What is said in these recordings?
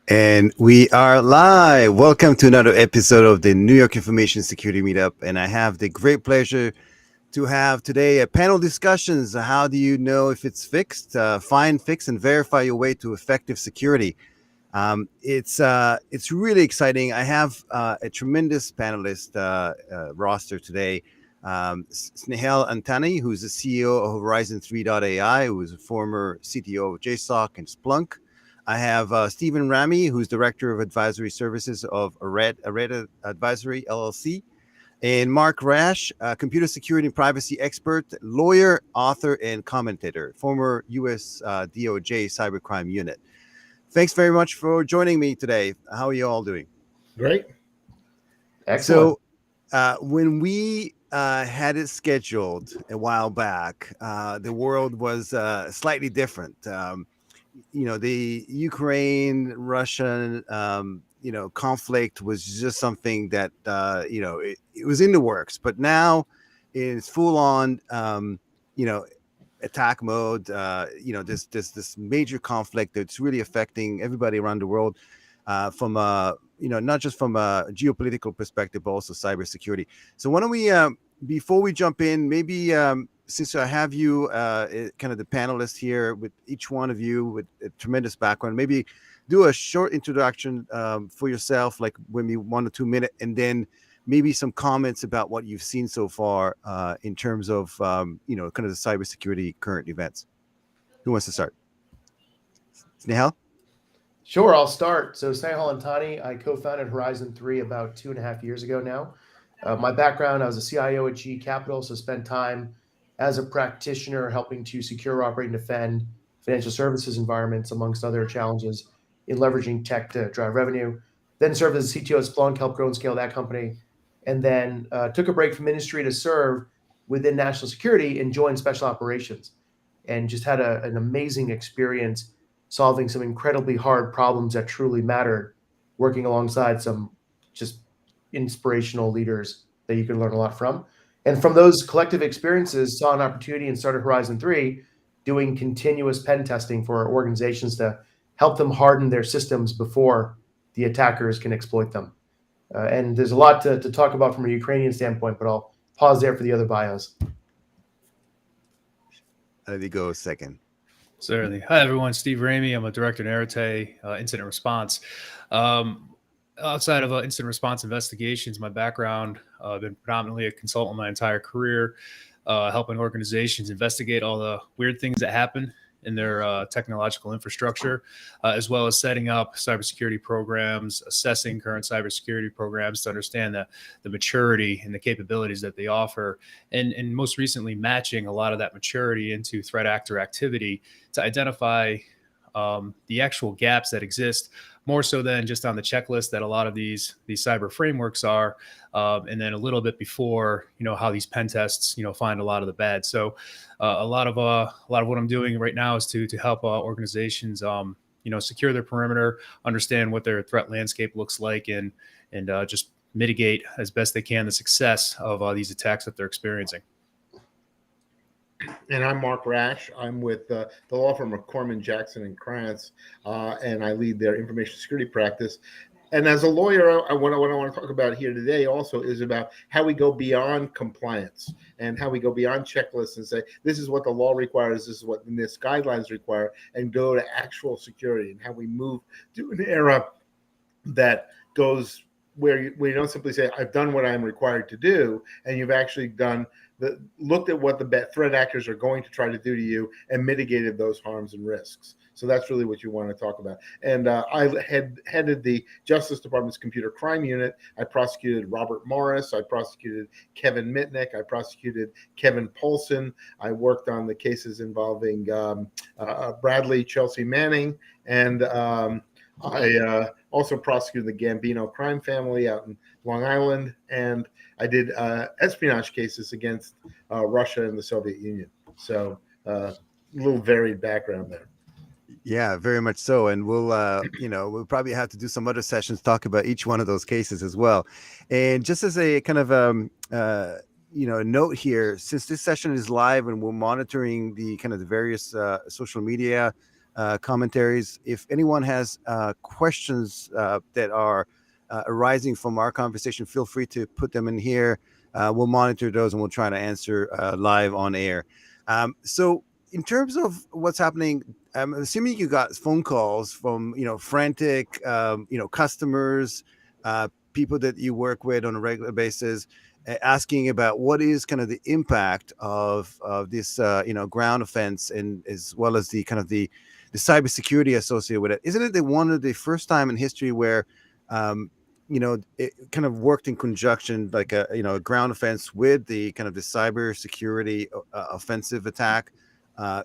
And we are live. Welcome to another episode of the New York Information Security Meetup. And I have the great pleasure to have today a panel discussions. How do you know if it's fixed? Find, fix, and verify your way to effective security. It's really exciting. I have a tremendous panelist roster today. Snehal Antani, who's the CEO of Horizon 3.ai, who is a former CTO of JSOC and Splunk. I have Stephen Ramey, who's Director of Advisory Services of Arete Advisory, LLC. And Mark Rasch, computer security and privacy expert, lawyer, author, and commentator, former U.S. DOJ cybercrime unit. Thanks very much for joining me today. How are you all doing? Great. Excellent. So when we had it scheduled a while back, the world was slightly different. The Ukraine-Russian, conflict was just something that, it was in the works. But now it's full-on, attack mode. This major conflict that's really affecting everybody around the world, from not just from a geopolitical perspective, but also cybersecurity. So why don't we, before we jump in, maybe since I have you kind of the panelists here, with each one of you with a tremendous background, maybe do a short introduction for yourself, like maybe 1 or 2 minutes, and then maybe some comments about what you've seen so far in terms of, kind of the cybersecurity current events. Who wants to start? Snehal? Sure, I'll start. So Snehal Antani, I co-founded Horizon 3 about 2.5 years ago now. My background, I was a CIO at GE Capital, so spent time as a practitioner helping to secure, operate, and defend financial services environments, amongst other challenges in leveraging tech to drive revenue. Then served as a CTO at Splunk, helped grow and scale that company. And then took a break from industry to serve within national security and joined special operations. And just had an amazing experience solving some incredibly hard problems that truly mattered, working alongside some just inspirational leaders that you can learn a lot from. And from those collective experiences, saw an opportunity and started Horizon 3, doing continuous pen testing for organizations to help them harden their systems before the attackers can exploit them. And there's a lot to talk about from a Ukrainian standpoint, but I'll pause there for the other bios. Let me go second. Certainly. Hi, everyone. Steve Ramey. I'm a director in Arete, incident response. Outside of incident response investigations, my background, I've been predominantly a consultant my entire career, helping organizations investigate all the weird things that happen in their technological infrastructure, as well as setting up cybersecurity programs, assessing current cybersecurity programs to understand the maturity and the capabilities that they offer, and most recently matching a lot of that maturity into threat actor activity to identify the actual gaps that exist, more so than just on the checklist that a lot of these cyber frameworks are, and then a little bit before, how these pen tests, find a lot of the bad. So a lot of what I'm doing right now is to help organizations, secure their perimeter, understand what their threat landscape looks like, and just mitigate as best they can the success of these attacks that they're experiencing. And I'm Mark Rasch. I'm with the law firm of Corman, Jackson, and Krantz, and I lead their information security practice. And as a lawyer, what I want to talk about here today also is about how we go beyond compliance and how we go beyond checklists and say, this is what the law requires, this is what NIST guidelines require, and go to actual security, and how we move to an era that goes where you don't simply say, I've done what I'm required to do, and you've actually looked at what the threat actors are going to try to do to you and mitigated those harms and risks. So that's really what you want to talk about. And I headed the Justice Department's computer crime unit. I prosecuted Robert Morris. I prosecuted Kevin Mitnick. I prosecuted Kevin Polson. I worked on the cases involving Bradley Chelsea Manning. And I also prosecuted the Gambino crime family out in Long Island. And I did espionage cases against Russia and the Soviet Union. So a little varied background there. Yeah, very much so. And we'll probably have to do some other sessions, talk about each one of those cases as well. And just as a kind of, note here, since this session is live and we're monitoring the kind of the various social media commentaries. If anyone has questions that are arising from our conversation, feel free to put them in here. We'll monitor those and we'll try to answer live on air. So in terms of what's happening, I'm assuming you got phone calls from, frantic, customers, people that you work with on a regular basis, asking about what is kind of the impact of this, ground offense, and as well as the kind of the cybersecurity associated with it. Isn't it one of the first time in history where, it kind of worked in conjunction, like a ground offense with the kind of the cybersecurity offensive attack?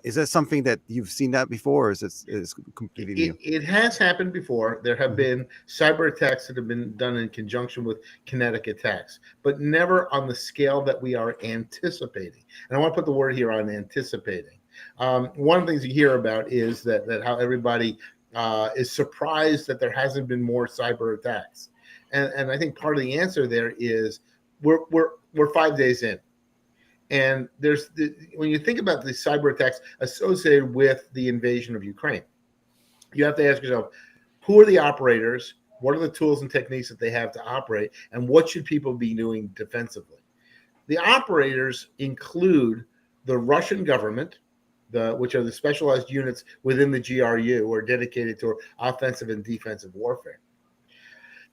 Is that something that you've seen that before, or is it completely new? It has happened before. There have been cyber attacks that have been done in conjunction with kinetic attacks, but never on the scale that we are anticipating. And I want to put the word here on anticipating. One of the things you hear about is that how everybody is surprised that there hasn't been more cyber attacks. And I think part of the answer there is we're 5 days in. And when you think about the cyber attacks associated with the invasion of Ukraine, you have to ask yourself, who are the operators? What are the tools and techniques that they have to operate? And what should people be doing defensively? The operators include the Russian government, which are the specialized units within the GRU who are dedicated to offensive and defensive warfare.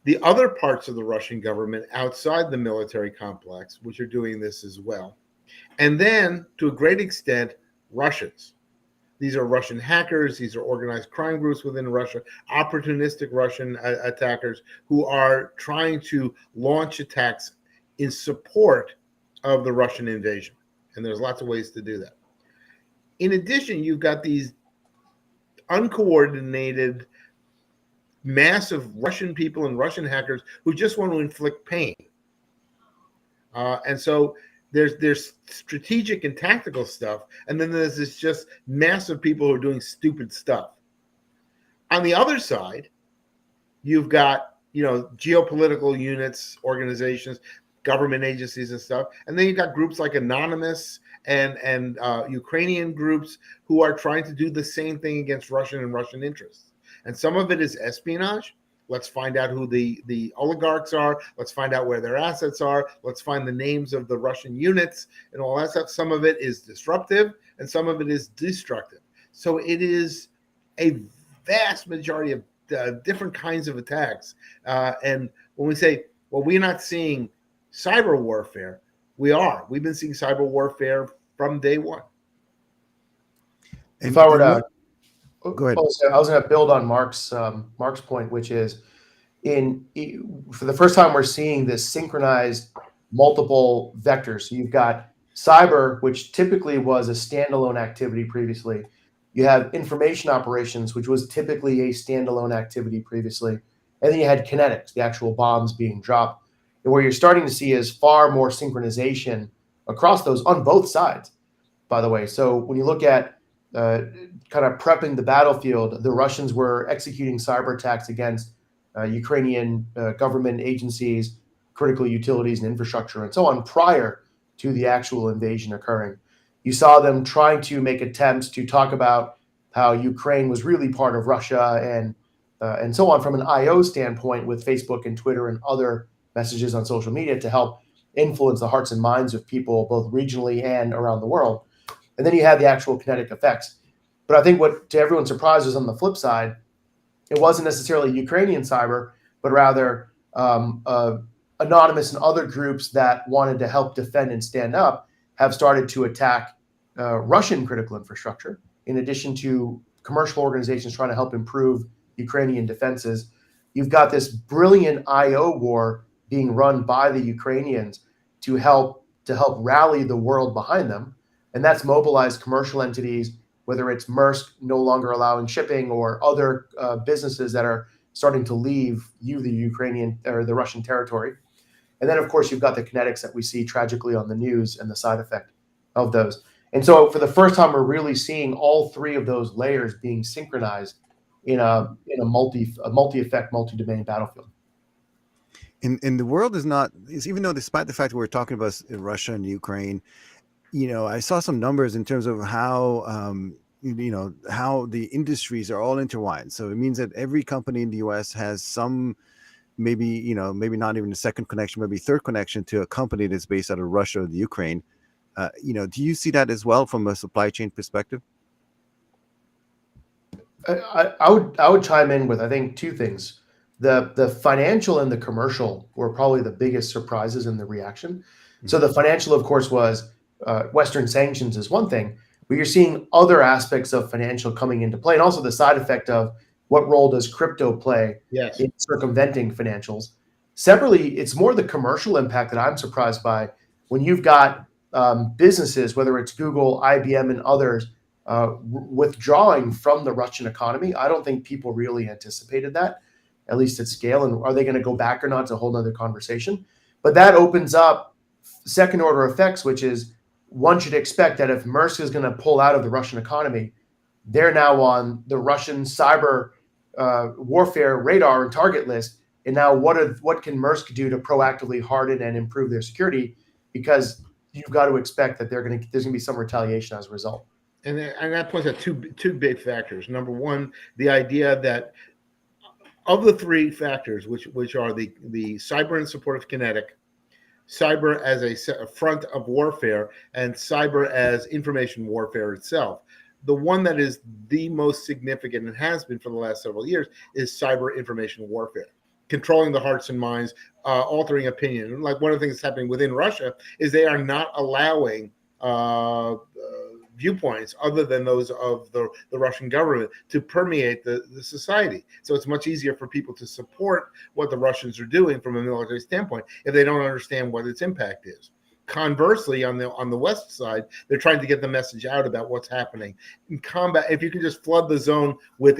The other parts of the Russian government outside the military complex, which are doing this as well. And then, to a great extent, Russians. These are Russian hackers. These are organized crime groups within Russia, opportunistic Russian attackers who are trying to launch attacks in support of the Russian invasion. And there's lots of ways to do that. In addition, you've got these uncoordinated, massive Russian people and Russian hackers who just want to inflict pain. And so there's strategic and tactical stuff, and then there's this just massive people who are doing stupid stuff. On the other side, you've got geopolitical units, organizations, government agencies and stuff, and then you've got groups like Anonymous and Ukrainian groups who are trying to do the same thing against Russian interests. And some of it is espionage. Let's find out who the oligarchs are. Let's find out where their assets are. Let's find the names of the Russian units and all that stuff. Some of it is disruptive and some of it is destructive. So it is a vast majority of different kinds of attacks. And when we say, well, we're not seeing cyber warfare, we are. We've been seeing cyber warfare from day one. If I were to go ahead. I was going to build on Mark's point, which is for the first time we're seeing this synchronized multiple vectors. So you've got cyber, which typically was a standalone activity previously. You have information operations, which was typically a standalone activity previously, and then you had kinetics, the actual bombs being dropped. And where you're starting to see is far more synchronization across those on both sides, by the way. So when you look at kind of prepping the battlefield, the Russians were executing cyber attacks against Ukrainian government agencies, critical utilities and infrastructure, and so on prior to the actual invasion occurring. You saw them trying to make attempts to talk about how Ukraine was really part of Russia and so on from an IO standpoint with Facebook and Twitter and other messages on social media to help influence the hearts and minds of people both regionally and around the world. And then you had the actual kinetic effects. But I think what to everyone's surprise was on the flip side, it wasn't necessarily Ukrainian cyber, but rather Anonymous and other groups that wanted to help defend and stand up have started to attack Russian critical infrastructure, in addition to commercial organizations trying to help improve Ukrainian defenses. You've got this brilliant IO war being run by the Ukrainians to help rally the world behind them. And that's mobilized commercial entities, whether it's Maersk no longer allowing shipping or other businesses that are starting to leave the Ukrainian or the Russian territory. And then, of course, you've got the kinetics that we see tragically on the news and the side effect of those. And so for the first time, we're really seeing all three of those layers being synchronized in a multi-effect, multi-domain battlefield. And the world is not, even though despite the fact that we're talking about Russia and Ukraine, I saw some numbers in terms of how how the industries are all intertwined. So it means that every company in the US has some, maybe not even a second connection, maybe third connection to a company that's based out of Russia or the Ukraine. Do you see that as well from a supply chain perspective? I would chime in with, I think, two things. The financial and the commercial were probably the biggest surprises in the reaction. So the financial, of course, was Western sanctions is one thing, but you're seeing other aspects of financial coming into play, and also the side effect of what role does crypto play Yes. in circumventing financials. Separately, it's more the commercial impact that I'm surprised by when you've got businesses, whether it's Google, IBM, and others, withdrawing from the Russian economy. I don't think people really anticipated that, at least at scale. And are they going to go back or not? It's a whole nother conversation. But that opens up second order effects, which is one should expect that if Maersk is going to pull out of the Russian economy, they're now on the Russian cyber warfare radar and target list. And now what can Maersk do to proactively harden and improve their security? Because you've got to expect that there's going to be some retaliation as a result. And that points out two big factors. Number one, the idea that of the three factors, which are the cyber in support of kinetic, cyber as a front of warfare, and cyber as information warfare itself, the one that is the most significant and has been for the last several years is cyber information warfare. Controlling the hearts and minds, altering opinion. Like one of the things that's happening within Russia is they are not allowing viewpoints other than those of the Russian government to permeate the society. So it's much easier for people to support what the Russians are doing from a military standpoint if they don't understand what its impact is. Conversely, on the West side, they're trying to get the message out about what's happening in combat. If you can just flood the zone with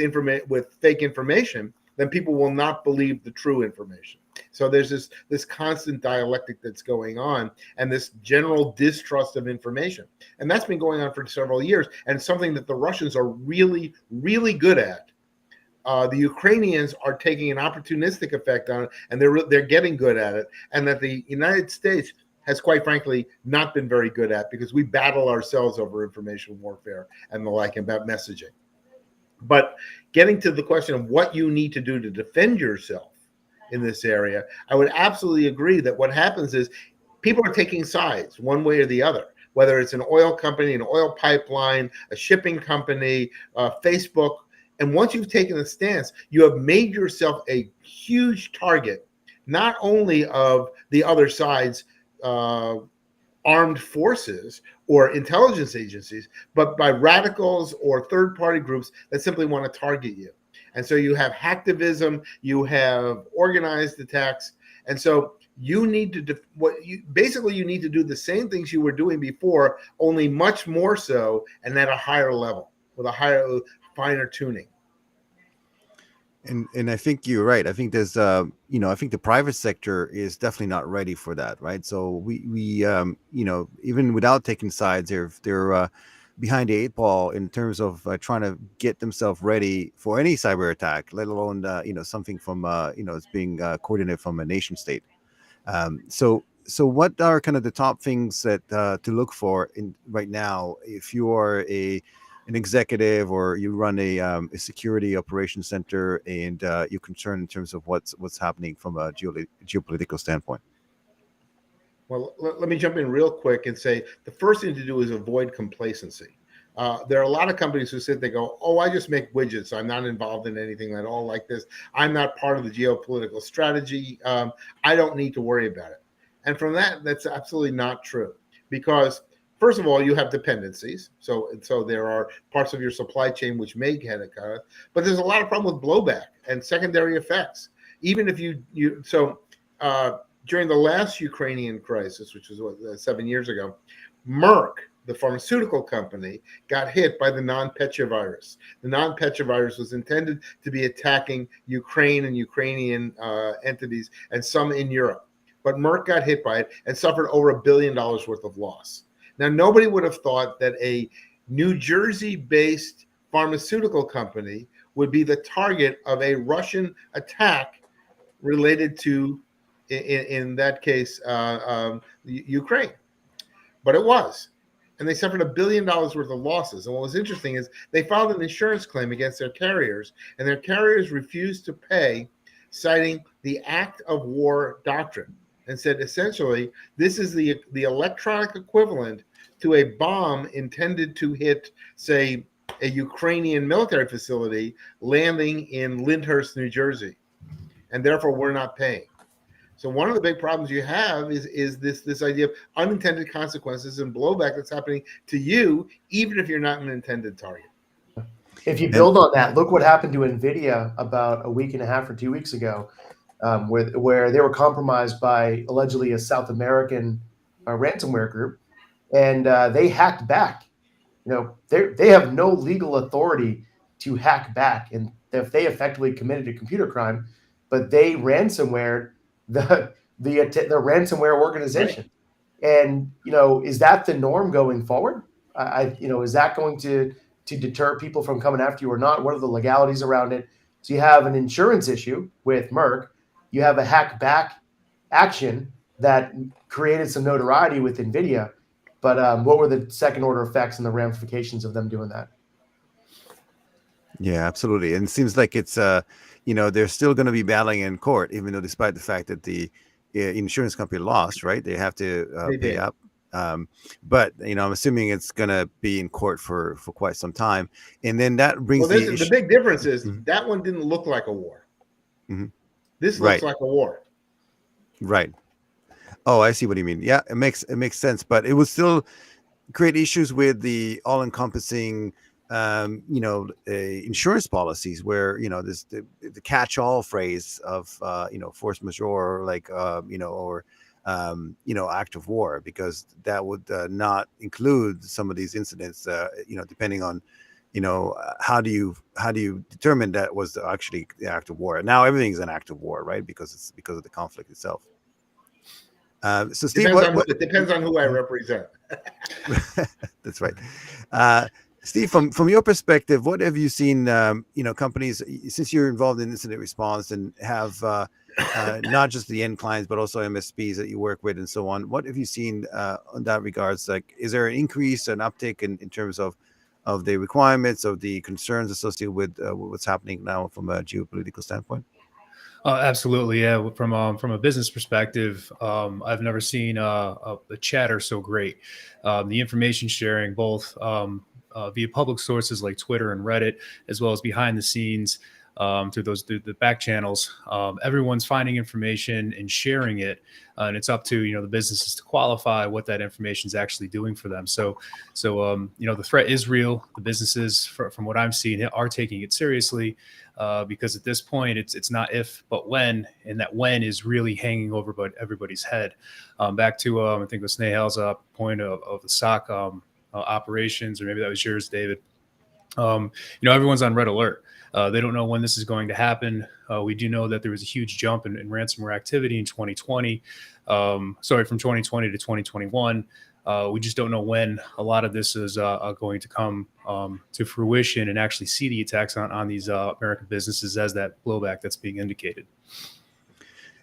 fake information, then people will not believe the true information. So there's this constant dialectic that's going on, and this general distrust of information. And that's been going on for several years, and it's something that the Russians are really, really good at. The Ukrainians are taking an opportunistic effect on it, and they're getting good at it, and that the United States has, quite frankly, not been very good at, because we battle ourselves over information warfare and the like, about messaging. But getting to the question of what you need to do to defend yourself in this area, I would absolutely agree that what happens is people are taking sides one way or the other, whether it's an oil company, an oil pipeline, a shipping company, Facebook. And once you've taken a stance, you have made yourself a huge target, not only of the other side's armed forces or intelligence agencies, but by radicals or third-party groups that simply want to target you. And so you have hacktivism, you have organized attacks, and so you need to you need to do the same things you were doing before, only much more so, and at a higher level with a finer tuning. And I think you're right. I think there's I think the private sector is definitely not ready for that, right? So we even without taking sides, they're behind the eight ball in terms of trying to get themselves ready for any cyber attack, let alone something from it's being coordinated from a nation state. So what are kind of the top things that to look for in right now if you are an executive or you run a security operations center and you're concerned in terms of what's happening from a geopolitical standpoint? Well, let me jump in real quick and say the first thing to do is avoid complacency. There are a lot of companies who sit there go, oh, I just make widgets. I'm not involved in anything at all like this. I'm not part of the geopolitical strategy. I don't need to worry about it. And from that's absolutely not true, because first of all, you have dependencies. So there are parts of your supply chain which may get it, but there's a lot of problem with blowback and secondary effects. Even if during the last Ukrainian crisis, which was 7 years ago, Merck, the pharmaceutical company, got hit by the non-Pecha virus. The non-Pecha virus was intended to be attacking Ukraine and Ukrainian entities and some in Europe. But Merck got hit by it and suffered over $1 billion worth of loss. Now, nobody would have thought that a New Jersey-based pharmaceutical company would be the target of a Russian attack related to, in that case, Ukraine. But it was. and they suffered $1 billion worth of losses. And what was interesting is they filed an insurance claim against their carriers, and their carriers refused to pay, citing the act of war doctrine, and said essentially this is the electronic equivalent to a bomb intended to hit, say, a Ukrainian military facility landing in Lyndhurst, New Jersey, and therefore we're not paying. So one of the big problems you have is this idea of unintended consequences and blowback that's happening to you, even if you're not an intended target. If you build on that, look what happened to NVIDIA about a week and a half or 2 weeks ago, where they were compromised by allegedly a South American ransomware group, and they hacked back. They have no legal authority to hack back, and if they effectively committed a computer crime, but they ransomwared the ransomware organization. Right. And is that the norm going forward? Is that going to deter people from coming after you or not? What are the legalities around it? So you have an insurance issue with Merck. You have a hack back action that created some notoriety with NVIDIA. But what were the second order effects and the ramifications of them doing that? Yeah, absolutely. And it seems like it's, they're still going to be battling in court, even though despite the fact that the insurance company lost, right? They have to pay up. But, I'm assuming it's going to be in court for quite some time. And then that brings the big difference is that one didn't look like a war. Mm-hmm. This looks like a war. Right. Oh, I see what you mean. Yeah, it makes sense, but it would still create issues with the all-encompassing, insurance policies where this the catch-all phrase of force majeure, like or act of war, because that would not include some of these incidents. Depending on how do you determine that was actually the act of war? Now everything's an act of war, right? Because of the conflict itself. So Steve, it depends on who I represent. That's right. Steve, from your perspective, what have you seen? Companies, since you're involved in incident response and have not just the end clients but also MSPs that you work with and so on. What have you seen on that regards? Like, is there an increase, an uptick in terms of the requirements, of the concerns associated with what's happening now from a geopolitical standpoint? Absolutely, yeah. From a business perspective, I've never seen the chatter so great. The information sharing, both via public sources like Twitter and Reddit, as well as behind the scenes through the back channels. Everyone's finding information and sharing it, and it's up to the businesses to qualify what that information is actually doing for them. So the threat is real. The businesses, from what I'm seeing, are taking it seriously. Because at this point, it's not if, but when, and that when is really hanging over everybody's head. Back to, I think it was Snehal's point of the SOC operations, or maybe that was yours, David. Everyone's on red alert. They don't know when this is going to happen. We do know that there was a huge jump in ransomware activity in 2020. From 2020 to 2021. We just don't know when a lot of this is going to come to fruition and actually see the attacks on these American businesses as that blowback that's being indicated.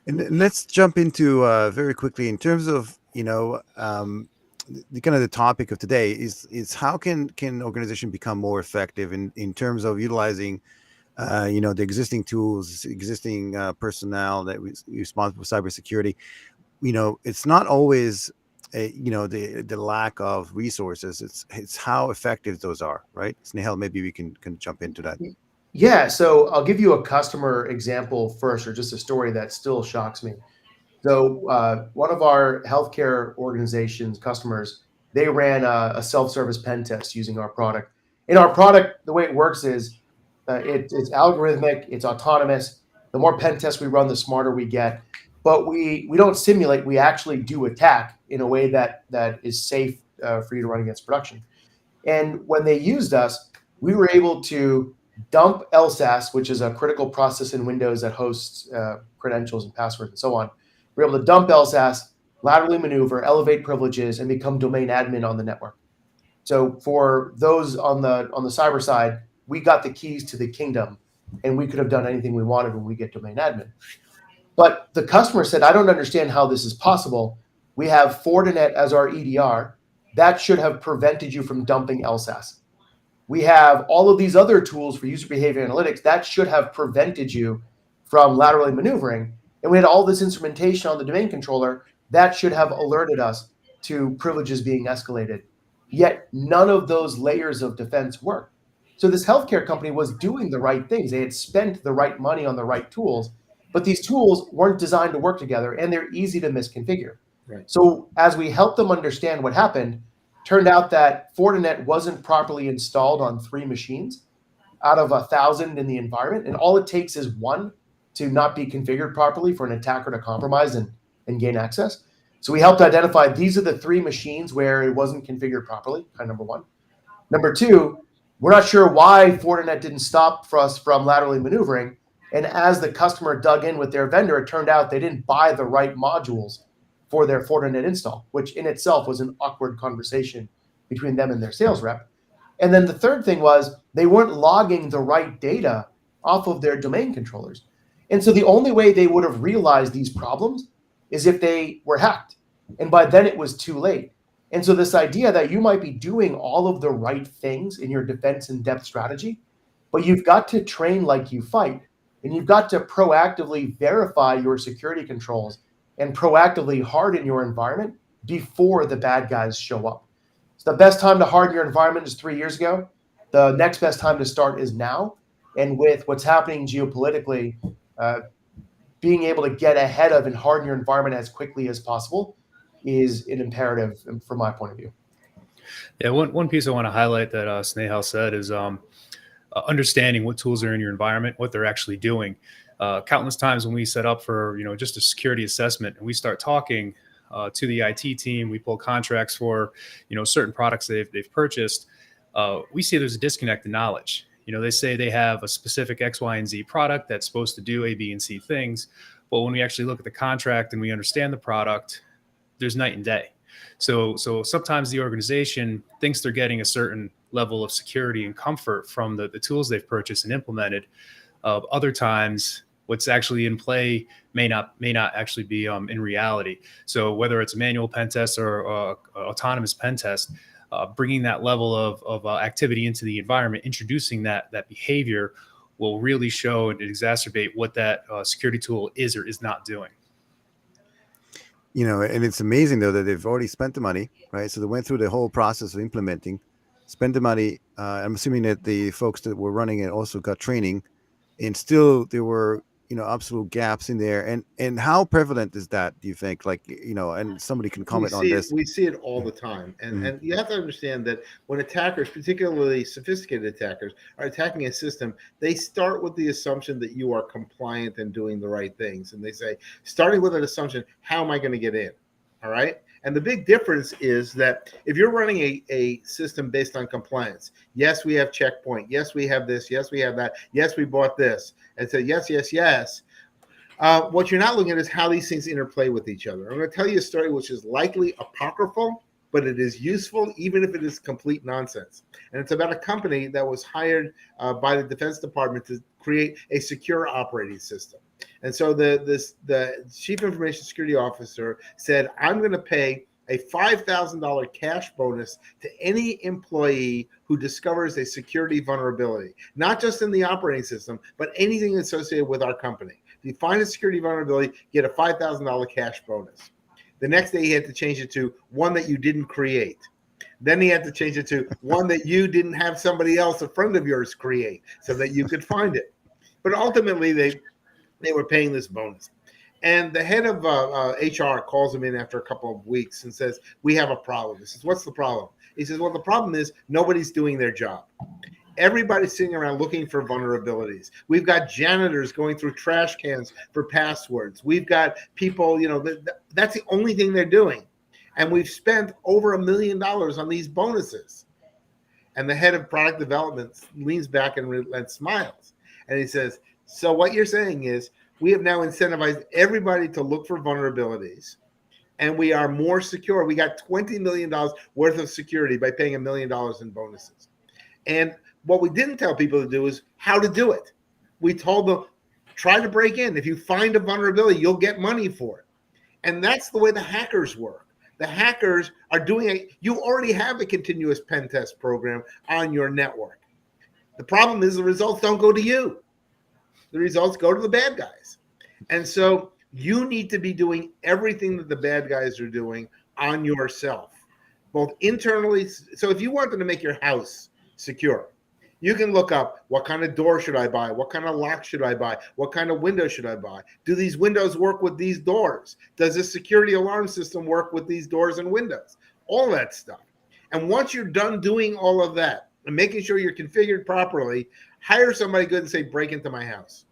And let's jump into very quickly in terms of the kind of the topic of today is how can organization become more effective in terms of utilizing the existing tools, existing personnel that is responsible for cybersecurity. It's not always the lack of resources. It's how effective those are, right? Snehal, maybe we can jump into that. Yeah, so I'll give you a customer example first, or just a story that still shocks me. So one of our healthcare organizations customers, they ran a self-service pen test using our product. And our product, the way it works is it's algorithmic, it's autonomous. The more pen tests we run, the smarter we get. But we don't simulate, we actually do attack in a way that is safe for you to run against production. And when they used us, we were able to dump LSAS, which is a critical process in Windows that hosts credentials and passwords and so on. We're able to dump LSAS, laterally maneuver, elevate privileges, and become domain admin on the network. So for those on the cyber side, we got the keys to the kingdom, and we could have done anything we wanted when we get domain admin. But the customer said, I don't understand how this is possible. We have Fortinet as our EDR, that should have prevented you from dumping LSAS. We have all of these other tools for user behavior analytics that should have prevented you from laterally maneuvering. And we had all this instrumentation on the domain controller that should have alerted us to privileges being escalated. Yet none of those layers of defense worked. So this healthcare company was doing the right things. They had spent the right money on the right tools, but these tools weren't designed to work together, and they're easy to misconfigure. Right. So as we helped them understand what happened, turned out that Fortinet wasn't properly installed on 3 machines out of 1,000 in the environment. And all it takes is one to not be configured properly for an attacker to compromise and gain access. So we helped identify these are the 3 machines where it wasn't configured properly, kind of number one. Number two, we're not sure why Fortinet didn't stop for us from laterally maneuvering. And as the customer dug in with their vendor, it turned out they didn't buy the right modules for their Fortinet install, which in itself was an awkward conversation between them and their sales rep. And then the third thing was they weren't logging the right data off of their domain controllers. And so the only way they would have realized these problems is if they were hacked. And by then it was too late. And so this idea that you might be doing all of the right things in your defense in depth strategy, but you've got to train like you fight, and you've got to proactively verify your security controls and proactively harden your environment before the bad guys show up. So the best time to harden your environment is 3 years ago. The next best time to start is now. And with what's happening geopolitically, being able to get ahead of and harden your environment as quickly as possible is an imperative from my point of view. Yeah, one piece I want to highlight that Snehal said is understanding what tools are in your environment, what they're actually doing. Countless times when we set up for just a security assessment and we start talking to the IT team, we pull contracts for certain products they've purchased. We see there's a disconnect in knowledge. They say they have a specific X, Y, and Z product that's supposed to do A, B, and C things, but when we actually look at the contract and we understand the product, there's night and day. So sometimes the organization thinks they're getting a certain level of security and comfort from the tools they've purchased and implemented. Other times, what's actually in play may not actually be in reality. So whether it's a manual pen test or autonomous pen test, bringing that level of activity into the environment, introducing that behavior will really show and exacerbate what that security tool is or is not doing. And it's amazing though that they've already spent the money, right? So they went through the whole process of implementing, spent the money. I'm assuming that the folks that were running it also got training, and still there were absolute gaps in there. And how prevalent is that, do you think? And somebody can comment on this. We see it all the time. And you have to understand that when attackers, particularly sophisticated attackers, are attacking a system, they start with the assumption that you are compliant and doing the right things. And they say, starting with an assumption, how am I going to get in? All right. And the big difference is that if you're running a system based on compliance, yes, we have checkpoint. Yes, we have this. Yes, we have that. Yes, we bought this. And so yes. What you're not looking at is how these things interplay with each other. I'm going to tell you a story which is likely apocryphal, but it is useful even if it is complete nonsense. And it's about a company that was hired by the Defense Department to create a secure operating system. And so the Chief Information Security Officer said, I'm going to pay a $5,000 cash bonus to any employee who discovers a security vulnerability, not just in the operating system, but anything associated with our company. If you find a security vulnerability, get a $5,000 cash bonus. The next day he had to change it to one that you didn't create. Then he had to change it to one that you didn't have somebody else, a friend of yours, create so that you could find it. But ultimately they were paying this bonus. And the head of HR calls him in after a couple of weeks and says, we have a problem. He says, what's the problem? He says, well, the problem is nobody's doing their job. Everybody's sitting around looking for vulnerabilities. We've got janitors going through trash cans for passwords. We've got people, that's the only thing they're doing. And we've spent over $1 million on these bonuses. And the head of product development leans back and smiles. And he says, so what you're saying is we have now incentivized everybody to look for vulnerabilities, and we are more secure. We got $20 million worth of security by paying $1 million in bonuses. And what we didn't tell people to do is how to do it. We told them, try to break in. If you find a vulnerability, you'll get money for it. And that's the way the hackers work. The hackers are doing you already have a continuous pen test program on your network. The problem is the results don't go to you. The results go to the bad guys. And so you need to be doing everything that the bad guys are doing on yourself, both internally. So if you wanted to make your house secure, you can look up, what kind of door should I buy? What kind of lock should I buy? What kind of window should I buy? Do these windows work with these doors? Does this security alarm system work with these doors and windows? All that stuff. And once you're done doing all of that and making sure you're configured properly, hire somebody good and say, break into my house.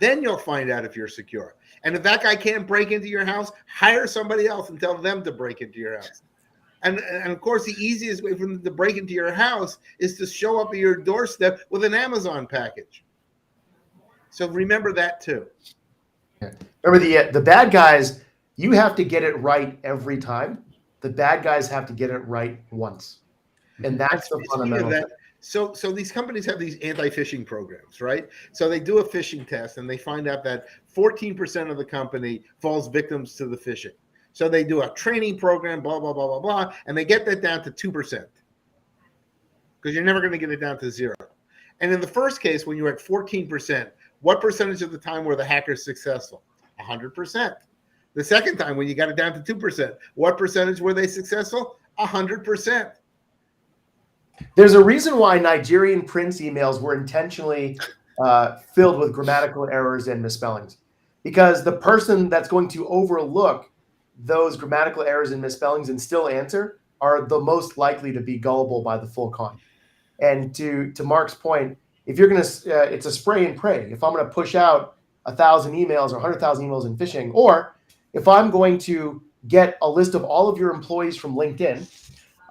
Then you'll find out if you're secure. And if that guy can't break into your house, hire somebody else and tell them to break into your house. And of course, the easiest way for them to break into your house is to show up at your doorstep with an Amazon package. So remember that too. Remember the bad guys, you have to get it right every time. The bad guys have to get it right once. And that's the fundamental thing. So these companies have these anti-phishing programs, right? So they do a phishing test and they find out that 14% of the company falls victims to the phishing. So they do a training program, blah, blah, blah, blah, blah, and they get that down to 2%. Because you're never going to get it down to 0. And in the first case, when you're at 14%, what percentage of the time were the hackers successful? 100%. The second time, when you got it down to 2%, what percentage were they successful? 100%. There's a reason why Nigerian prince emails were intentionally filled with grammatical errors and misspellings. Because the person that's going to overlook those grammatical errors and misspellings and still answer are the most likely to be gullible by the full con. And to Mark's point, if you're going to, it's a spray and pray. If I'm going to push out 1,000 emails or 100,000 emails in phishing, or if I'm going to get a list of all of your employees from LinkedIn,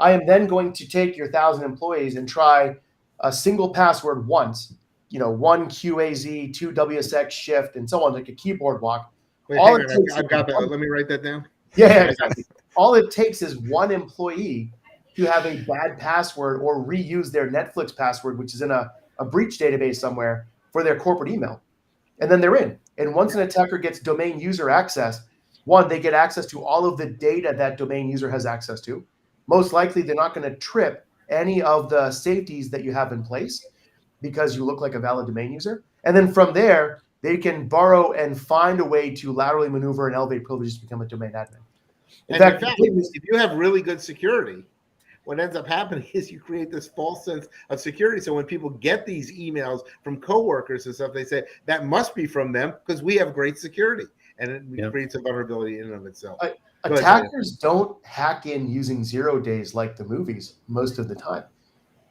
I am then going to take your 1,000 employees and try a single password once, one QAZ, 2 WSX shift, and so on, like a keyboard walk. Wait, I've got that. Let me write that down. Yeah, exactly. All it takes is one employee to have a bad password or reuse their Netflix password, which is in a breach database somewhere, for their corporate email. And then they're in. And once an attacker gets domain user access, one, they get access to all of the data that domain user has access to. Most likely, they're not going to trip any of the safeties that you have in place because you look like a valid domain user. And then from there, they can borrow and find a way to laterally maneuver and elevate privileges to become a domain admin. In fact, if you have really good security, what ends up happening is you create this false sense of security. So when people get these emails from coworkers and stuff, they say that must be from them because we have great security, and it creates a vulnerability in and of itself. Attackers don't hack in using 0 days like the movies most of the time.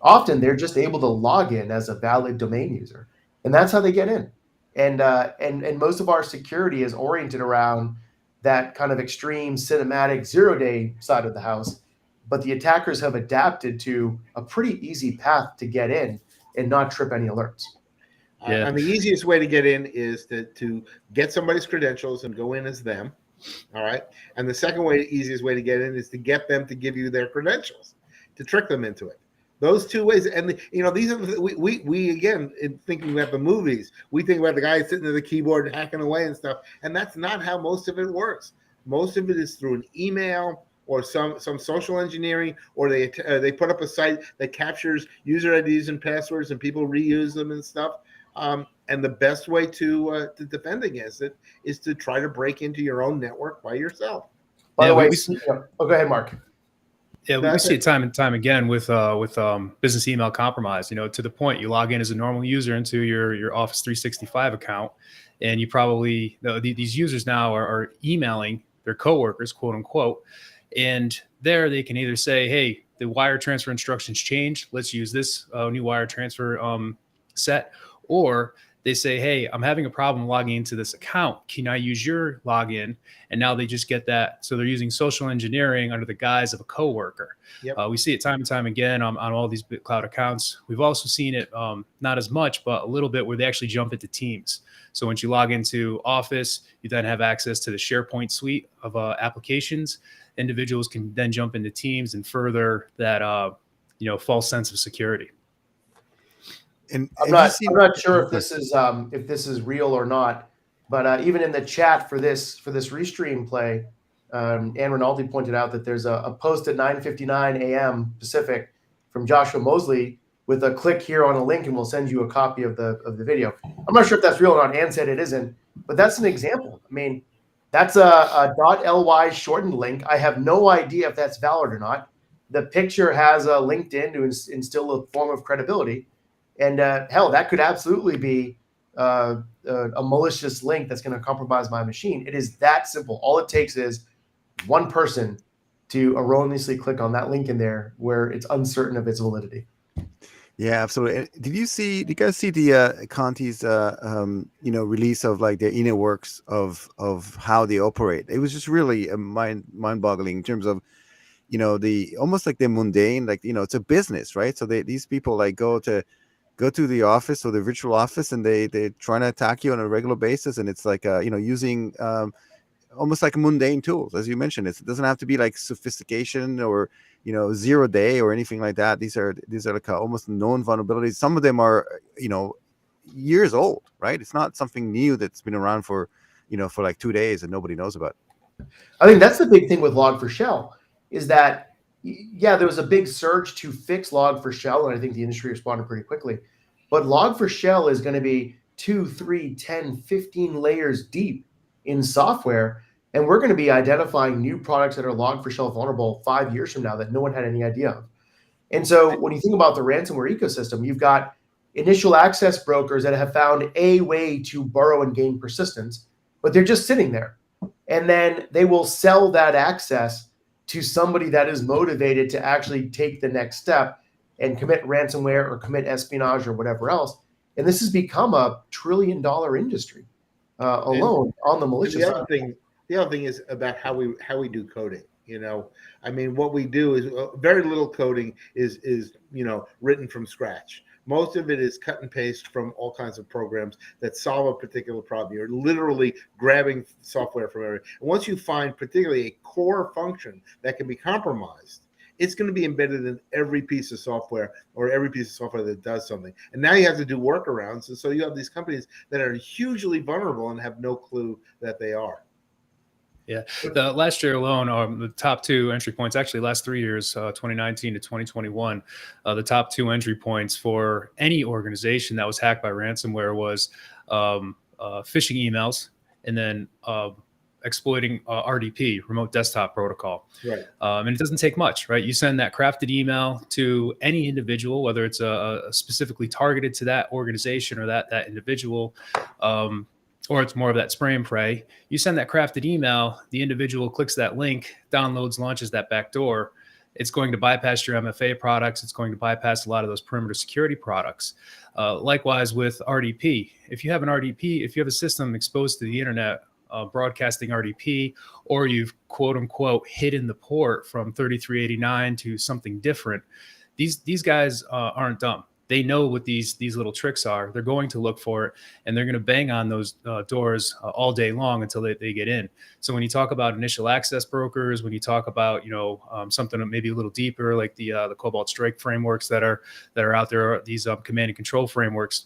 Often they're just able to log in as a valid domain user, and that's how they get in. And most of our security is oriented around that kind of extreme cinematic 0 day side of the house. But the attackers have adapted to a pretty easy path to get in and not trip any alerts. And the easiest way to get in is to get somebody's credentials and go in as them. All right. And the second way, easiest way to get in is to get them to give you their credentials, to trick them into it. Those two ways. And, these are, we again, in thinking about the movies, we think about the guy sitting at the keyboard and hacking away and stuff. And that's not how most of it works. Most of it is through an email or some social engineering, or they put up a site that captures user IDs and passwords and people reuse them and stuff. And the best way to defend against it is to try to break into your own network by yourself. By the way, go ahead, Mark. Yeah, we see it time and time again with business email compromise. To the point, you log in as a normal user into your Office 365 account, and you probably these users now are emailing their coworkers, quote unquote, and there they can either say, "Hey, the wire transfer instructions changed. Let's use this new wire transfer set," or they say, "Hey, I'm having a problem logging into this account. Can I use your login?" And now they just get that. So they're using social engineering under the guise of a coworker. Yep. We see it time and time again on all these cloud accounts. We've also seen it, not as much, but a little bit, where they actually jump into Teams. So once you log into Office, you then have access to the SharePoint suite of applications. Individuals can then jump into Teams and further that false sense of security. I'm not sure if this is real or not, but even in the chat for this Restream play, Ann Rinaldi pointed out that there's a post at 9:59 a.m. Pacific from Joshua Mosley with a click here on a link, and we'll send you a copy of the video. I'm not sure if that's real or not. Ann said it isn't, but that's an example. I mean, that's a .ly shortened link. I have no idea if that's valid or not. The picture has a LinkedIn to instill a form of credibility. And hell, that could absolutely be a malicious link that's going to compromise my machine. It is that simple. All it takes is one person to erroneously click on that link in there where it's uncertain of its validity. Yeah, absolutely. Did you guys see the Conti's release of like the inner works of how they operate? It was just really mind-boggling in terms of, the almost like the mundane, like, it's a business, right? So these people like go to the office or the virtual office, and they're trying to attack you on a regular basis, and it's like using almost like mundane tools, as you mentioned. It doesn't have to be like sophistication or 0 day or anything like that. These are like almost known vulnerabilities. Some of them are years old, right? It's not something new that's been around for for like 2 days and nobody knows about it. I think that's the big thing with Log4Shell is that, yeah, there was a big surge to fix Log4Shell, and I think the industry responded pretty quickly. But Log4Shell is going to be 2, 3, 10, 15 layers deep in software, and we're going to be identifying new products that are Log4Shell vulnerable 5 years from now that no one had any idea of. And so when you think about the ransomware ecosystem, you've got initial access brokers that have found a way to borrow and gain persistence, but they're just sitting there. And then they will sell that access to somebody that is motivated to actually take the next step and commit ransomware or commit espionage or whatever else. And this has become a $1 trillion industry alone on the malicious side. The other thing is about how we do coding. I mean, what we do is very little coding is written from scratch. Most of it is cut and paste from all kinds of programs that solve a particular problem. You're literally grabbing software from everywhere. And once you find particularly a core function that can be compromised, it's going to be embedded in every piece of software or every piece of software that does something. And now you have to do workarounds. And so you have these companies that are hugely vulnerable and have no clue that they are. Yeah, the last year alone, the top 2 entry points, actually last 3 years, 2019 to 2021, the top 2 entry points for any organization that was hacked by ransomware was phishing emails and then exploiting RDP, remote desktop protocol. Right. And it doesn't take much, right? You send that crafted email to any individual, whether it's specifically targeted to that organization or that individual, or it's more of that spray and pray. You send that crafted email, the individual clicks that link, downloads, launches that backdoor. It's going to bypass your MFA products. It's going to bypass a lot of those perimeter security products. Likewise with RDP. If you have an RDP, if you have a system exposed to the internet, broadcasting RDP, or you've quote unquote hidden the port from 3389 to something different, these guys aren't dumb. They know what these little tricks are. They're going to look for it, and they're going to bang on those doors all day long until they get in. So when you talk about initial access brokers, when you talk about something maybe a little deeper like the Cobalt Strike frameworks that are out there, these command and control frameworks,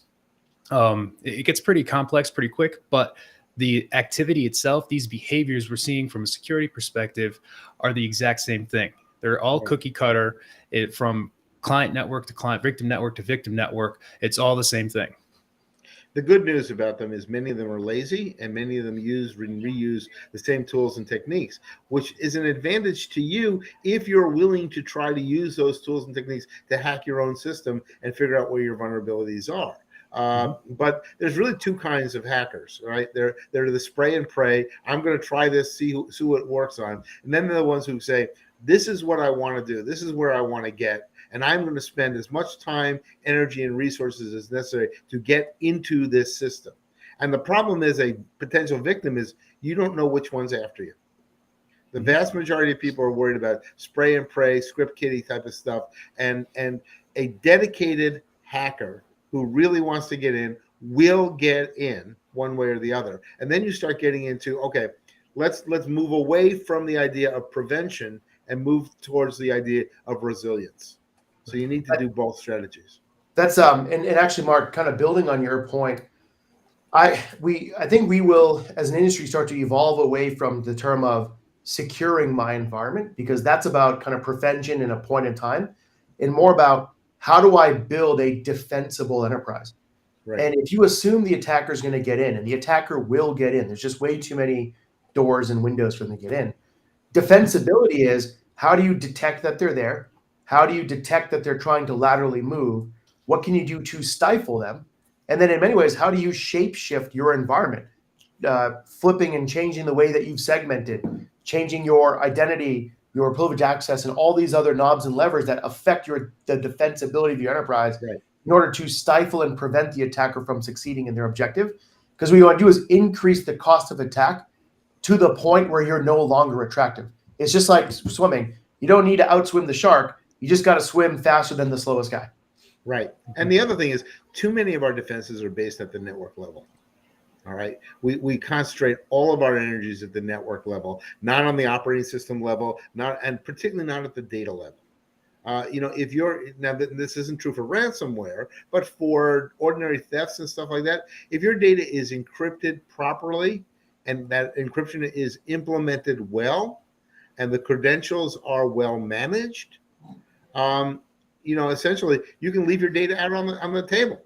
it gets pretty complex pretty quick. But the activity itself, these behaviors we're seeing from a security perspective, are the exact same thing. They're all cookie cutter from client network to client, victim network to victim network. It's all the same thing. The good news about them is many of them are lazy, and many of them use and reuse the same tools and techniques, which is an advantage to you if you're willing to try to use those tools and techniques to hack your own system and figure out where your vulnerabilities are. But there's really 2 kinds of hackers, right? They're the spray and pray. I'm going to try this, see what it works on. And then they're the ones who say, this is what I want to do. This is where I want to get. And I'm going to spend as much time, energy, and resources as necessary to get into this system. And the problem is a potential victim is you don't know which one's after you. The vast majority of people are worried about spray and pray, script kiddie type of stuff. And a dedicated hacker who really wants to get in will get in one way or the other. And then you start getting into, okay, let's move away from the idea of prevention and move towards the idea of resilience. So you need to do both strategies. That's and actually, Mark, kind of building on your point, I think we will, as an industry, start to evolve away from the term of securing my environment, because that's about kind of prevention in a point in time, and more about how do I build a defensible enterprise. Right. And if you assume the attacker is going to get in, and the attacker will get in, there's just way too many doors and windows for them to get in. Defensibility is, how do you detect that they're there? How do you detect that they're trying to laterally move? What can you do to stifle them? And then in many ways, how do you shape shift your environment? Flipping and changing the way that you've segmented, changing your identity, your privileged access, and all these other knobs and levers that affect the defensibility of your enterprise, right, in order to stifle and prevent the attacker from succeeding in their objective. Because what you want to do is increase the cost of attack to the point where you're no longer attractive. It's just like swimming. You don't need to outswim the shark. You just got to swim faster than the slowest guy. Right. And the other thing is, too many of our defenses are based at the network level. All right. We concentrate all of our energies at the network level, not on the operating system level, and particularly not at the data level. If this isn't true for ransomware, but for ordinary thefts and stuff like that, if your data is encrypted properly and that encryption is implemented well, and the credentials are well managed, essentially you can leave your data out on the table.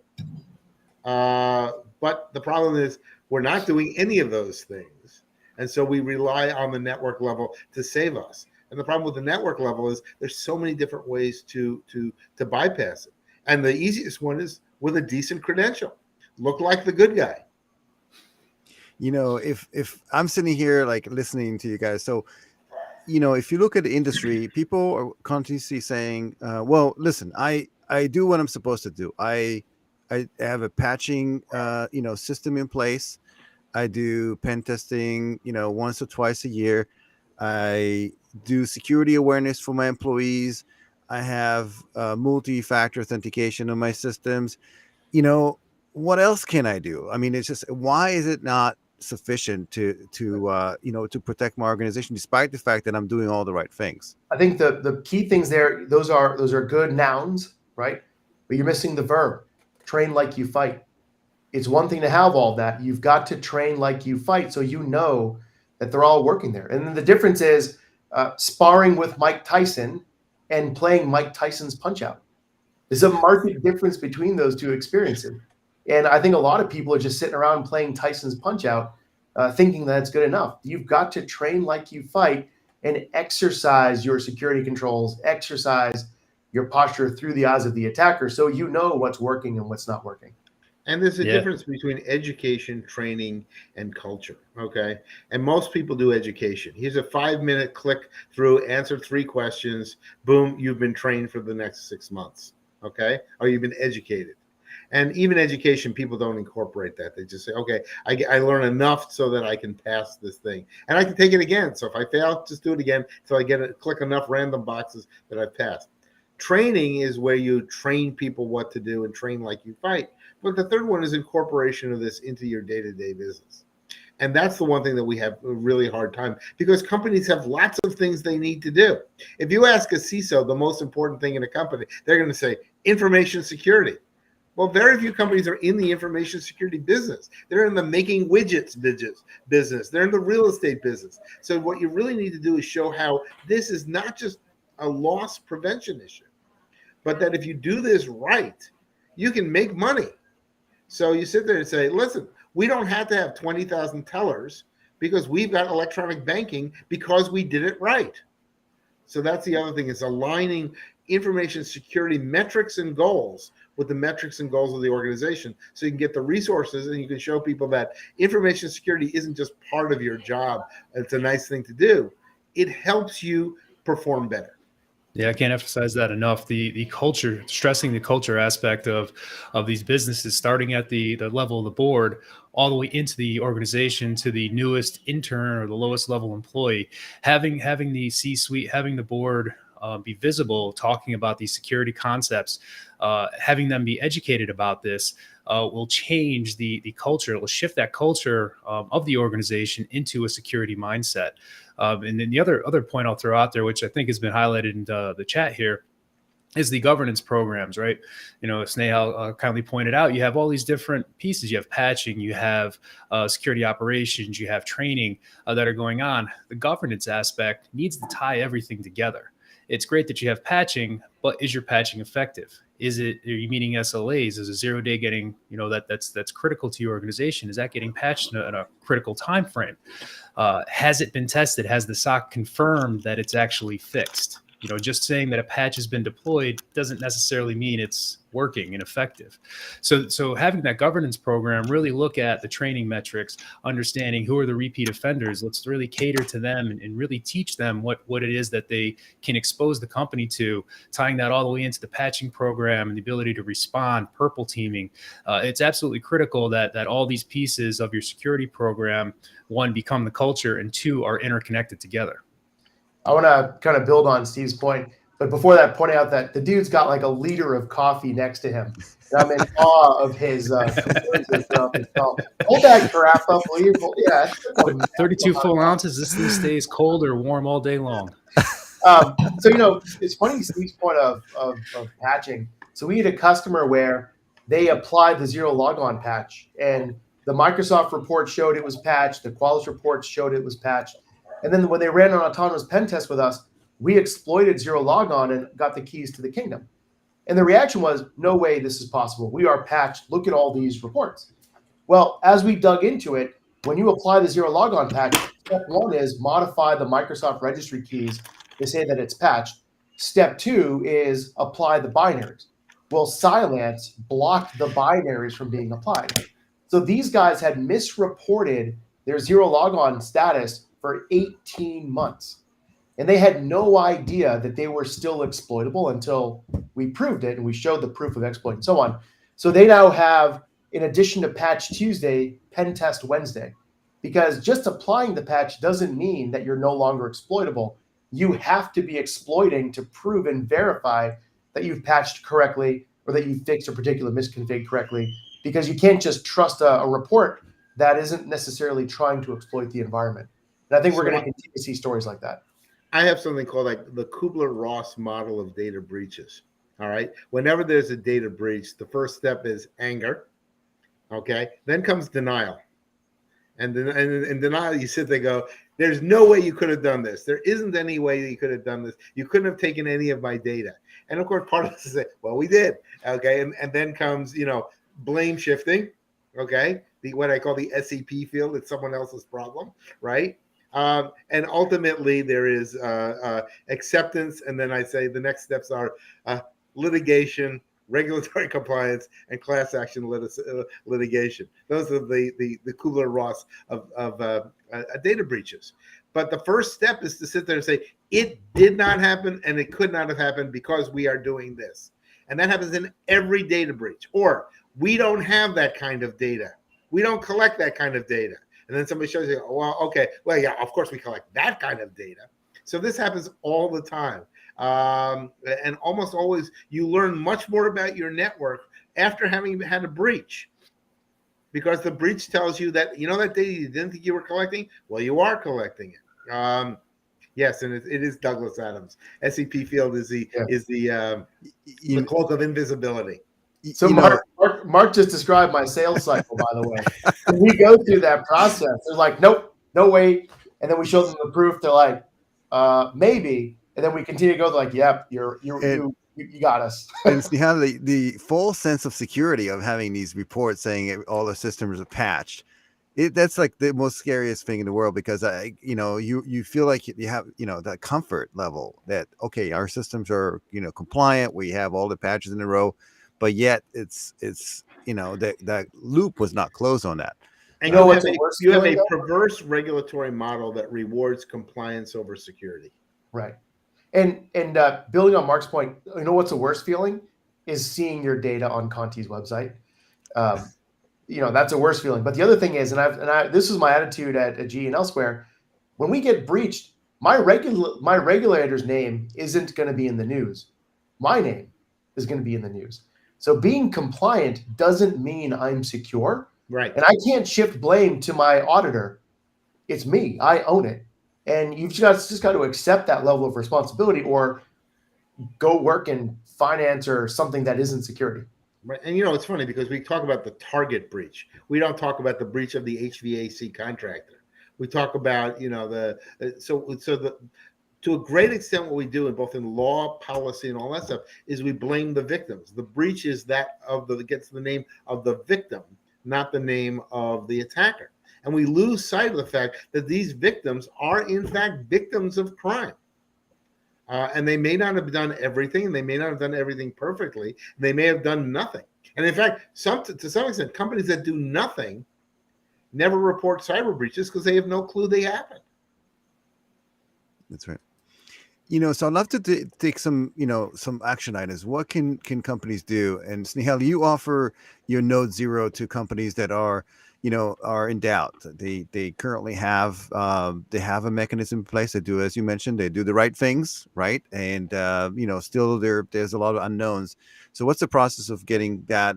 But the problem is we're not doing any of those things. And so we rely on the network level to save us. And the problem with the network level is there's so many different ways to bypass it. And the easiest one is with a decent credential. Look like the good guy. If I'm sitting here like listening to you guys, so if you look at the industry, people are continuously saying, well, listen, I do what I'm supposed to do. I have a patching system in place. I do pen testing once or twice a year. I do security awareness for my employees. I have multi-factor authentication on my systems. What else can I do? I mean, it's just, why is it not sufficient to protect my organization, despite the fact that I'm doing all the right things? I think the key things there, those are good nouns, right? But you're missing the verb. Train like you fight. It's one thing to have all that. You've got to train like you fight, so you know that they're all working there. And then the difference is sparring with Mike Tyson and playing Mike Tyson's Punch-Out. There's a marked difference between those two experiences. And I think a lot of people are just sitting around playing Tyson's Punch-Out, thinking that's good enough. You've got to train like you fight and exercise your security controls, exercise your posture through the eyes of the attacker, so you know what's working and what's not working. And there's a difference between education, training, and culture, okay? And most people do education. Here's a 5-minute click through, answer 3 questions, boom, you've been trained for the next 6 months, okay? Or you've been educated. And even education, people don't incorporate that. They just say, okay, I learn enough so that I can pass this thing. And I can take it again. So if I fail, just do it again until I click enough random boxes that I've passed. Training is where you train people what to do and train like you fight. But the third one is incorporation of this into your day-to-day business. And that's the one thing that we have a really hard time, because companies have lots of things they need to do. If you ask a CISO the most important thing in a company, they're going to say information security. Well, very few companies are in the information security business. They're in the making widgets business. They're in the real estate business. So what you really need to do is show how this is not just a loss prevention issue, but that if you do this right, you can make money. So you sit there and say, listen, we don't have to have 20,000 tellers because we've got electronic banking because we did it right. So that's the other thing, is aligning information security metrics and goals with the metrics and goals of the organization, so you can get the resources and you can show people that information security isn't just part of your job. It's a nice thing to do. It helps you perform better. Yeah, I can't emphasize that enough. The culture, stressing the culture aspect of these businesses, starting at the level of the board, all the way into the organization to the newest intern or the lowest level employee, having the C-suite, having the board be visible, talking about these security concepts, having them be educated about this will change the culture. It will shift that culture of the organization into a security mindset. And then the other point I'll throw out there, which I think has been highlighted in the chat here, is the governance programs, right? Snehal kindly pointed out, you have all these different pieces. You have patching, you have security operations, you have training that are going on. The governance aspect needs to tie everything together. It's great that you have patching, but is your patching effective? Are you meeting SLAs? Is a 0 day getting, that's critical to your organization? Is that getting patched in a critical time frame? Has it been tested? Has the SOC confirmed that it's actually fixed? Just saying that a patch has been deployed doesn't necessarily mean it's working and effective. So having that governance program, really look at the training metrics, understanding who are the repeat offenders. Let's really cater to them and really teach them what it is that they can expose the company to, tying that all the way into the patching program and the ability to respond, purple teaming. It's absolutely critical that all these pieces of your security program, one, become the culture, and two, are interconnected together. I want to kind of build on Steve's point, but before that, point out that the dude's got like a liter of coffee next to him. And I'm in awe of his composure throughout this call. Hold that crap up, will you? Yeah, 32 full ounces. This thing stays cold or warm all day long. So it's funny, Steve's point of patching. So we had a customer where they applied the zero logon patch, and the Microsoft report showed it was patched. The Qualys report showed it was patched. And then when they ran an autonomous pen test with us, we exploited zero logon and got the keys to the kingdom. And the reaction was, no way this is possible. We are patched. Look at all these reports. Well, as we dug into it, when you apply the zero logon patch, step one is modify the Microsoft registry keys to say that it's patched. Step two is apply the binaries. Well, Cylance blocked the binaries from being applied. So these guys had misreported their zero logon status for 18 months. And they had no idea that they were still exploitable until we proved it and we showed the proof of exploit and so on. So they now have, in addition to Patch Tuesday, Pen Test Wednesday, because just applying the patch doesn't mean that you're no longer exploitable. You have to be exploiting to prove and verify that you've patched correctly or that you fixed a particular misconfig correctly, because you can't just trust a report that isn't necessarily trying to exploit the environment. And I think we're going to continue to see stories like that. I have something called like the Kubler-Ross model of data breaches. All right. Whenever there's a data breach, the first step is anger. Okay. Then comes denial. And then in denial, you sit there and go, there's no way you could have done this. There isn't any way you could have done this. You couldn't have taken any of my data. And of course, part of us is say, well, we did. Okay. And then comes, blame shifting. Okay. What I call the SEP field. It's someone else's problem. Right. And ultimately, there is acceptance. And then I say the next steps are litigation, regulatory compliance, and class action litigation. Those are the Kubler-Ross of data breaches. But the first step is to sit there and say, it did not happen and it could not have happened because we are doing this. And that happens in every data breach. Or we don't have that kind of data. We don't collect that kind of data. And then somebody shows you, well, okay, well, yeah, of course we collect that kind of data. So this happens all the time. And almost always you learn much more about your network after having had a breach. Because the breach tells you that, that data you didn't think you were collecting, well, you are collecting it. Yes, and it is Douglas Adams. SEP field is the cloak of invisibility. So Mark just described my sales cycle, by the way. When we go through that process, they're like, nope, no way. And then we show them the proof. They're like, maybe. And then we continue to go, they're like, yep, you got us. And you have the full sense of security of having these reports saying all the systems are patched. That's like the most scariest thing in the world, because you feel like you have that comfort level that, okay, our systems are compliant. We have all the patches in a row. But yet it's that loop was not closed on that. And you have a perverse regulatory model that rewards compliance over security. Right. And building on Mark's point, what's the worst feeling is seeing your data on Conti's website. That's a worse feeling. But the other thing is, and this is my attitude at GE and elsewhere, when we get breached, my regulator's name isn't going to be in the news. My name is going to be in the news. So being compliant doesn't mean I'm secure. Right. And I can't shift blame to my auditor. It's me. I own it. And you've just got to accept that level of responsibility, or go work in finance or something that isn't security. Right. And, you know, it's funny because we talk about the target breach. We don't talk about the breach of the HVAC contractor. We talk about, you know, to a great extent, what we do in both in law, policy, and all that stuff is we blame the victims. The breach is gets the name of the victim, not the name of the attacker. And we lose sight of the fact that these victims are in fact victims of crime. And they may not have done everything, and they may not have done everything perfectly. They may have done nothing. And in fact, to some extent, companies that do nothing never report cyber breaches because they have no clue they happened. That's right. You know, so I'd love to take some, you know, some action items. What can companies do? And Snehal, you offer your Node Zero to companies that are, you know, are in doubt. They currently have a mechanism in place. They do, as you mentioned, they do the right things, right? And you know, still there's a lot of unknowns. So what's the process of getting that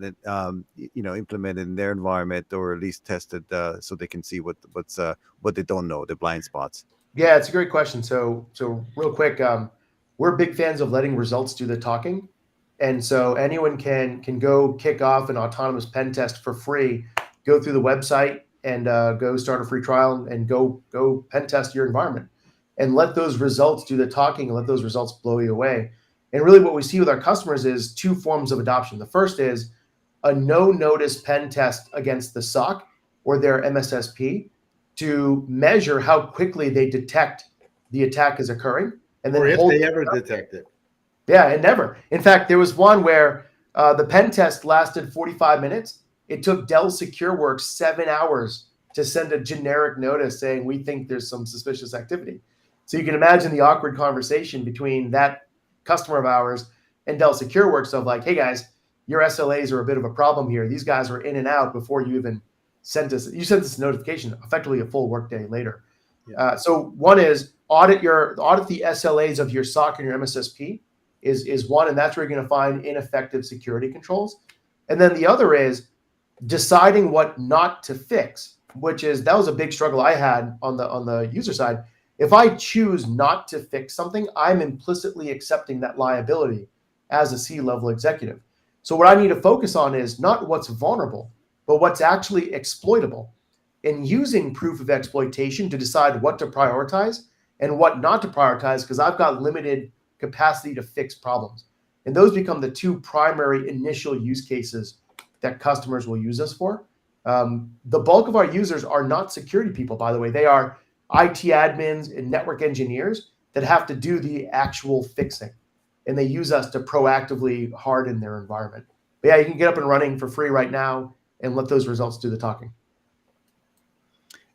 you know, implemented in their environment, or at least tested, so they can see what they don't know, the blind spots? Yeah, it's a great question. So real quick, we're big fans of letting results do the talking. And so anyone can go kick off an autonomous pen test for free, go through the website and go start a free trial and go pen test your environment and let those results do the talking and let those results blow you away. And really what we see with our customers is two forms of adoption. The first is a no notice pen test against the SOC or their MSSP to measure how quickly they detect the attack is occurring, and then or if they ever detect it. Yeah, and never. In fact, there was one where the pen test lasted 45 minutes. It took Dell SecureWorks 7 hours to send a generic notice saying we think there's some suspicious activity. So you can imagine the awkward conversation between that customer of ours and Dell SecureWorks of like, hey guys, your SLAs are a bit of a problem here. These guys were in and out before you even sent us a notification effectively a full workday later. Yeah. So one is audit the SLAs of your SOC and your MSSP is one, and that's where you're going to find ineffective security controls. And then the other is deciding what not to fix, that was a big struggle I had on the user side. If I choose not to fix something, I'm implicitly accepting that liability as a C-level executive. So what I need to focus on is not what's vulnerable, but what's actually exploitable, and using proof of exploitation to decide what to prioritize and what not to prioritize, because I've got limited capacity to fix problems. And those become the two primary initial use cases that customers will use us for. The bulk of our users are not security people, by the way. They are IT admins and network engineers that have to do the actual fixing. And they use us to proactively harden their environment. But yeah, you can get up and running for free right now and let those results do the talking.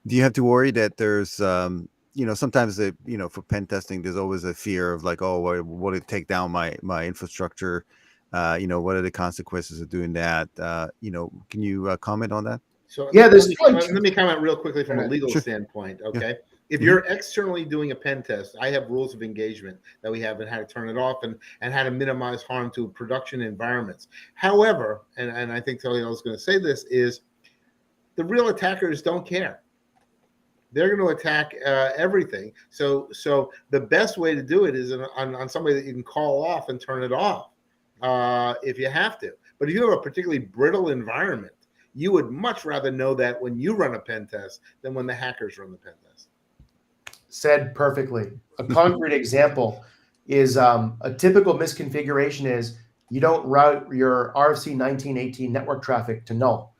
Do you have to worry that there's, you know, sometimes you know, for pen testing, there's always a fear of like, oh, will it take down my infrastructure? You know, what are the consequences of doing that? You know, can you comment on that? So yeah, let me comment real quickly from a legal standpoint. Okay. Yeah. If you're externally doing a pen test, I have rules of engagement that we have and how to turn it off and how to minimize harm to production environments. However, and I think Tony was going to say this, is the real attackers don't care. They're going to attack everything. So the best way to do it is on somebody that you can call off and turn it off if you have to. But if you have a particularly brittle environment, you would much rather know that when you run a pen test than when the hackers run the pen test. Said perfectly. A concrete example is a typical misconfiguration is you don't route your RFC 1918 network traffic to null.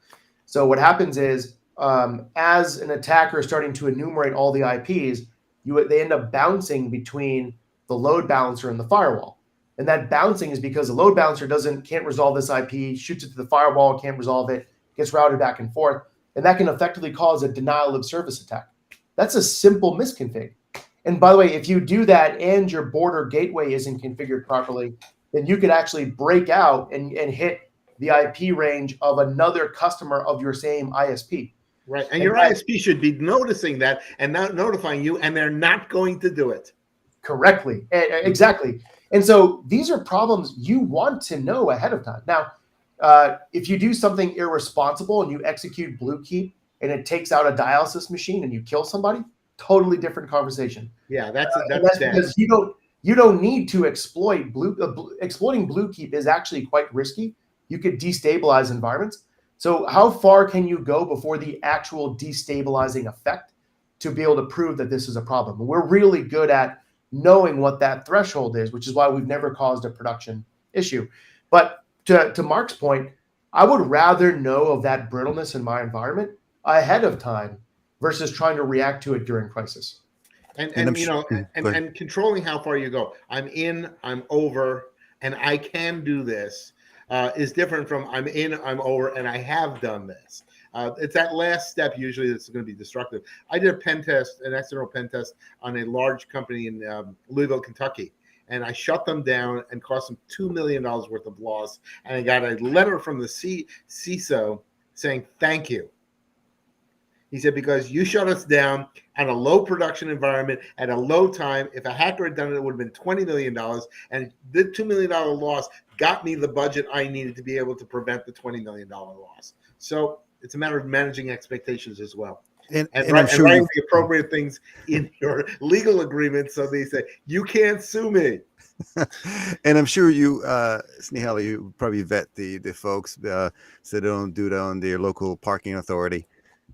So what happens is as an attacker is starting to enumerate all the IPs, they end up bouncing between the load balancer and the firewall. And that bouncing is because the load balancer can't resolve this IP, shoots it to the firewall, can't resolve it, gets routed back and forth. And that can effectively cause a denial of service attack. That's a simple misconfig. And by the way, if you do that and your border gateway isn't configured properly, then you could actually break out and hit the IP range of another customer of your same ISP. Right. And your ISP should be noticing that and not notifying you, and they're not going to do it. Correctly. Exactly. And so these are problems you want to know ahead of time. Now, if you do something irresponsible and you execute Blue Key and it takes out a dialysis machine and you kill somebody, totally different conversation. Yeah, that's because You don't need to exploit exploiting Bluekeep is actually quite risky. You could destabilize environments. So how far can you go before the actual destabilizing effect to be able to prove that this is a problem? We're really good at knowing what that threshold is, which is why we've never caused a production issue. But to Mark's point, I would rather know of that brittleness in my environment ahead of time versus trying to react to it during crisis. And controlling how far you go. I'm in, I'm over, and I can do this is different from I'm in, I'm over, and I have done this. It's that last step usually that's going to be destructive. I did a pen test, an external pen test on a large company in Louisville, Kentucky. And I shut them down and cost them $2 million worth of loss. And I got a letter from the CISO saying, thank you. He said, because you shut us down on a low production environment at a low time. If a hacker had done it, it would have been $20 million. And the $2 million loss got me the budget I needed to be able to prevent the $20 million loss. So it's a matter of managing expectations as well. And writing the appropriate things in your legal agreement so they say, you can't sue me. And I'm sure you, Snehal, you probably vet the folks so they don't do it on their local parking authority,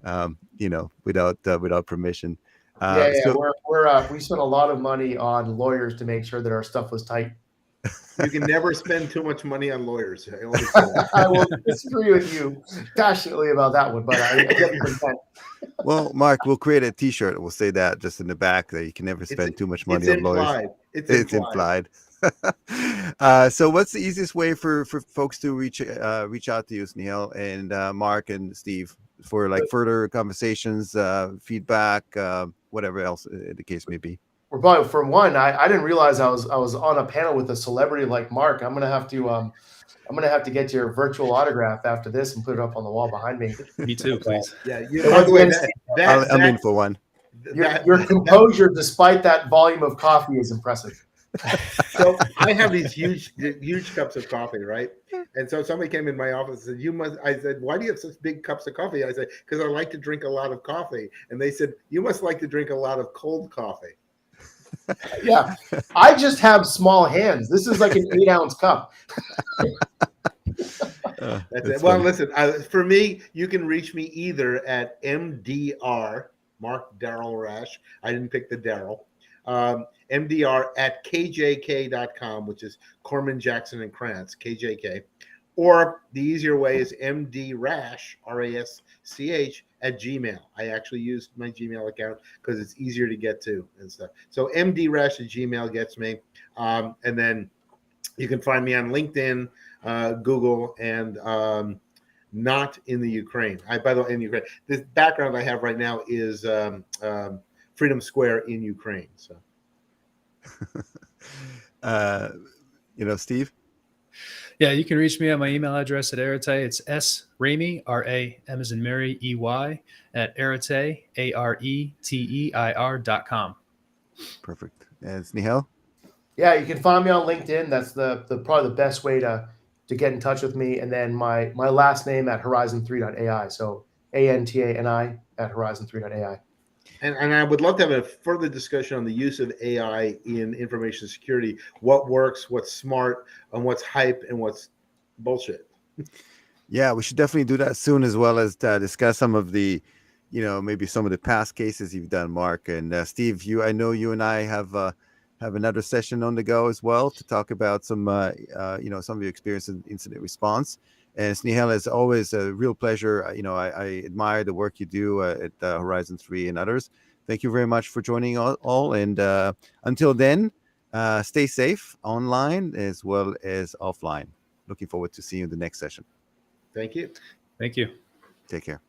without permission. We spent a lot of money on lawyers to make sure that our stuff was tight. You can never spend too much money on lawyers. I will disagree with you passionately about that one, but I get your intent. Well, Mark, we'll create a T-shirt. We'll say that just in the back that you can never spend too much money on lawyers. It's implied. So, what's the easiest way for folks to reach out to you, Snehal and Mark and Steve, for like further conversations, feedback, whatever else the case may be? Well, probably for one, I didn't realize I was on a panel with a celebrity like Mark. I'm gonna have to get your virtual autograph after this and put it up on the wall behind me. Me too, please. Yeah. By the way, I'm in for one. Your composure, despite that volume of coffee, is impressive. So I have these huge cups of coffee, right? And so somebody came in my office and said, I said, why do you have such big cups of coffee? I said, because I like to drink a lot of coffee. And they said, you must like to drink a lot of cold coffee. Yeah, I just have small hands. This is like an 8-ounce cup. That's it. Well, listen, for me, you can reach me either at MDR, Mark Daryl Rasch. I didn't pick the Daryl. MDR at KJK.com, which is Corman, Jackson, and Krantz, KJK. Or the easier way is MDRasch, RASCH, at Gmail. I actually use my Gmail account because it's easier to get to and stuff. So MDRasch at Gmail gets me. And then you can find me on LinkedIn, Google, and not in the Ukraine. By the way, in Ukraine. The background I have right now is Freedom Square in Ukraine. So, Steve? Yeah, you can reach me at my email address at Arete. It's Ramey, R-A-M as in Mary, E-Y, at Arete, ARETEIR.com. Perfect. And Snehal? Yeah, you can find me on LinkedIn. That's the probably the best way to get in touch with me. And then my last name at horizon3.ai. So ANTANI at horizon3.ai. And I would love to have a further discussion on the use of AI in information security. What works, what's smart, and what's hype, and what's bullshit. Yeah, we should definitely do that soon, as well as discuss some of the, maybe some of the past cases you've done, Mark. And Steve, I know you and I have another session on the go as well to talk about some, some of your experience in incident response. And Snehal, is always a real pleasure. I admire the work you do at Horizon 3 and others. Thank you very much for joining all. And until then, stay safe online as well as offline. Looking forward to seeing you in the next session. Thank you. Thank you. Take care.